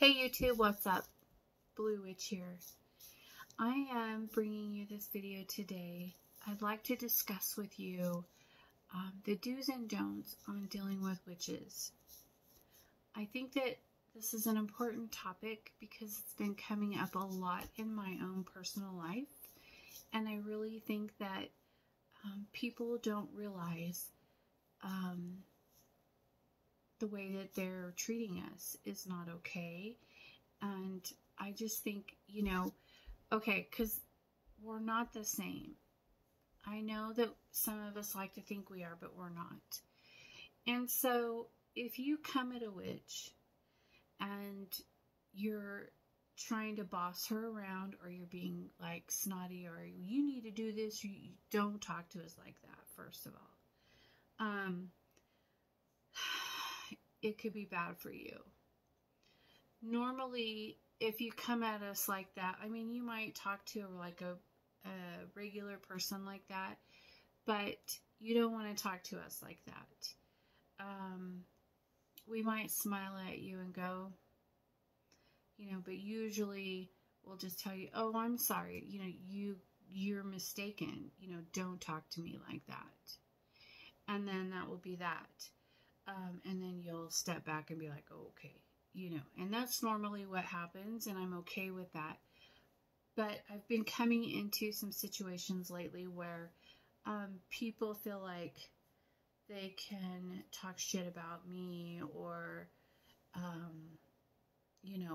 Hey YouTube, what's up? Blue Witch here. I am bringing you this video today. I'd like to discuss with you the do's and don'ts on dealing with witches. I think that this is an important topic because it's been coming up a lot in my own personal life, and I really think that people don't realize the way that they're treating us is not okay. And I just think, okay, because we're not the same. I know that some of us like to think we are, but we're not. And so if you come at a witch and you're trying to boss her around, or you're being like snotty, or you need to do this, you don't talk to us like that, first of all. It could be bad for you. Normally, if you come at us like that, I mean, you might talk to like a regular person like that, but you don't want to talk to us like that. We might smile at you and go, but usually we'll just tell you, oh, I'm sorry, you're mistaken, don't talk to me like that. And then that will be that. And then you'll step back and be like, oh, okay, and that's normally what happens, and I'm okay with that. But I've been coming into some situations lately where people feel like they can talk shit about me, or,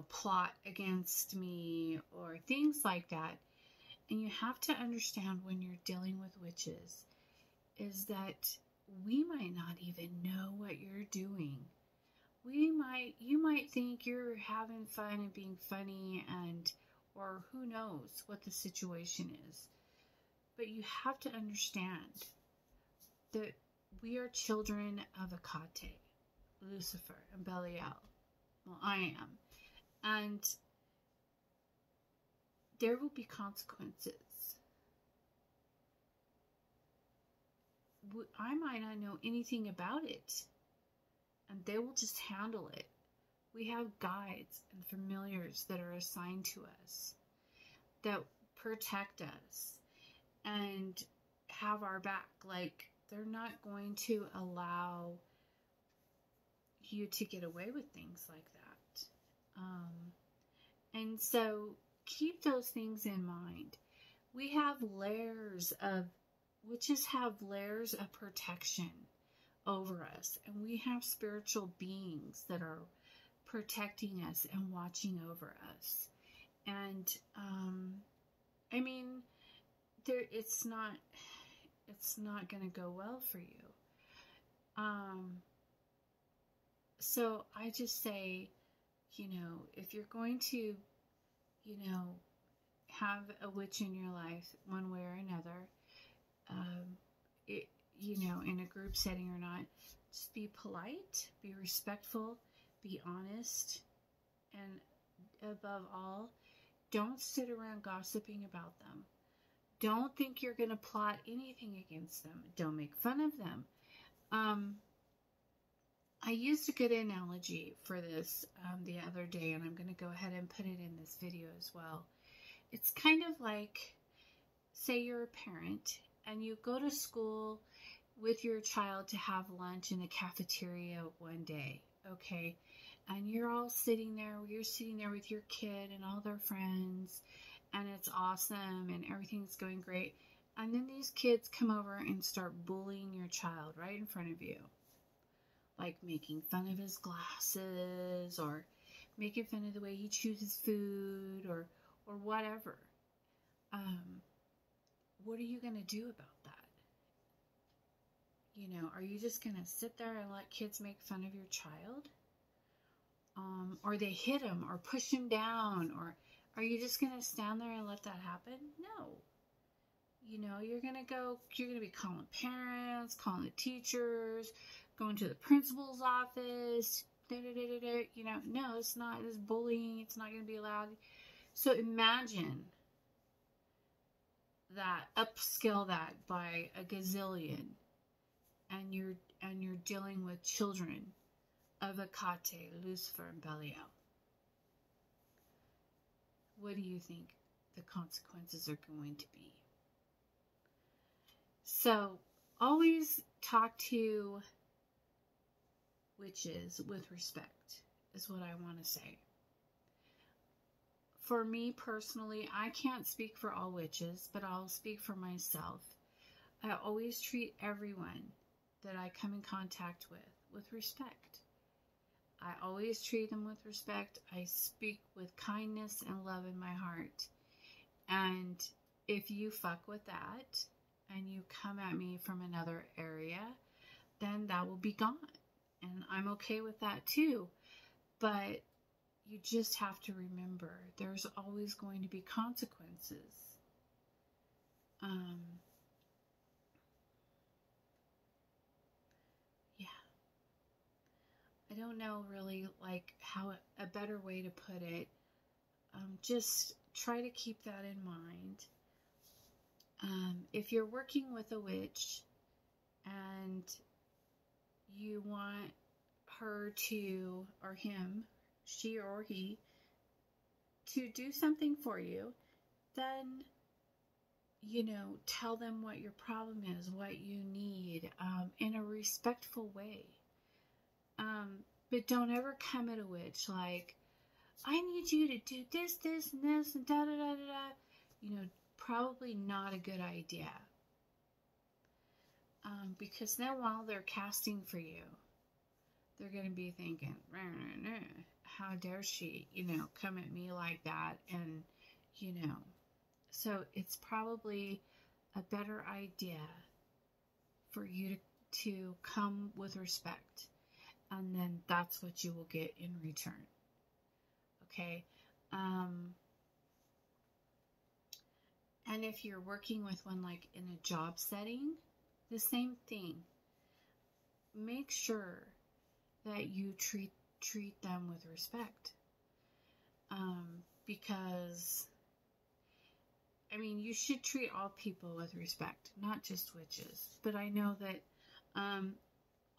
plot against me, or things like that. And you have to understand, when you're dealing with witches, is that we might not even know what you're doing. You might think you're having fun and being funny, or who knows what the situation is. But you have to understand that we are children of Hecate, Lucifer, and Belial. Well, I am. And there will be consequences. I might not know anything about it, and they will just handle it. We have guides and familiars that are assigned to us that protect us and have our back. Like, they're not going to allow you to get away with things like that. And so keep those things in mind. We have witches have layers of protection over us, and we have spiritual beings that are protecting us and watching over us. And I mean, it's not going to go well for you. So I just say, if you're going to have a witch in your life one way or another, in a group setting or not, just be polite, be respectful, be honest, and above all, don't sit around gossiping about them. Don't think you're going to plot anything against them. Don't make fun of them. I used a good analogy for this the other day, and I'm going to go ahead and put it in this video as well. It's kind of like, say you're a parent and you go to school with your child to have lunch in the cafeteria one day, okay? And you're sitting there with your kid and all their friends, and it's awesome and everything's going great. And then these kids come over and start bullying your child right in front of you. Like making fun of his glasses, or making fun of the way he chooses food, or whatever. What are you going to do about that? Are you just going to sit there and let kids make fun of your child? Or they hit him or push him down, or are you just going to stand there and let that happen? No. You're going to be calling parents, calling the teachers, going to the principal's office, no, it's not. It's bullying. It's not going to be allowed. So imagine that, upscale that by a gazillion, and you're dealing with children of Hecate, Lucifer, and Belial. what do you think the consequences are going to be? So always talk to witches with respect, is what I want to say. For me personally, I can't speak for all witches, but I'll speak for myself. I always treat everyone that I come in contact with respect. I always treat them with respect. I speak with kindness and love in my heart. And if you fuck with that and you come at me from another area, then that will be gone. And I'm okay with that too. But you just have to remember there's always going to be consequences. Yeah. I don't know really like how a better way to put it. Just try to keep that in mind. If you're working with a witch and you want her to, or him, she or he, to do something for you, then, tell them what your problem is, what you need, in a respectful way. But don't ever come at a witch like, I need you to do this, this, and this, and da da da da da. Probably not a good idea. Because then while they're casting for you, they're going to be thinking, how dare she, come at me like that? And, so it's probably a better idea for you to come with respect. And then that's what you will get in return. Okay? And if you're working with one like in a job setting, the same thing. Make sure that you treat them with respect. Because, you should treat all people with respect, not just witches. But I know that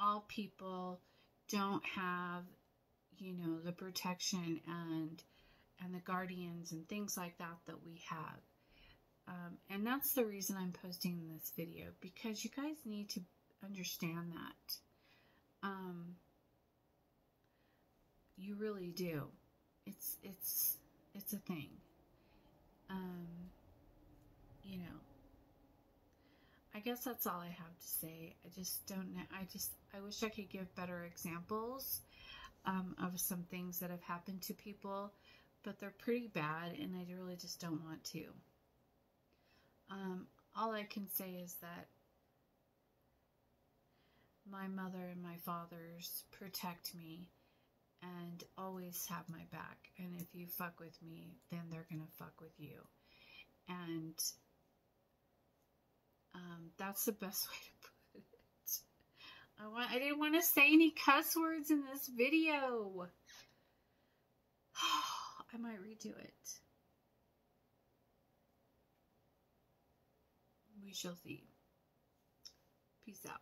all people don't have, the protection and the guardians and things like that we have. And that's the reason I'm posting this video, because you guys need to understand that. You really do. It's a thing. I guess that's all I have to say. I just don't know. I wish I could give better examples of some things that have happened to people, but they're pretty bad, and I really just don't want to. All I can say is that my mother and my fathers protect me and always have my back. And if you fuck with me, then they're gonna fuck with you. And that's the best way to put it. I didn't want to say any cuss words in this video. I might redo it. We shall see. Peace out.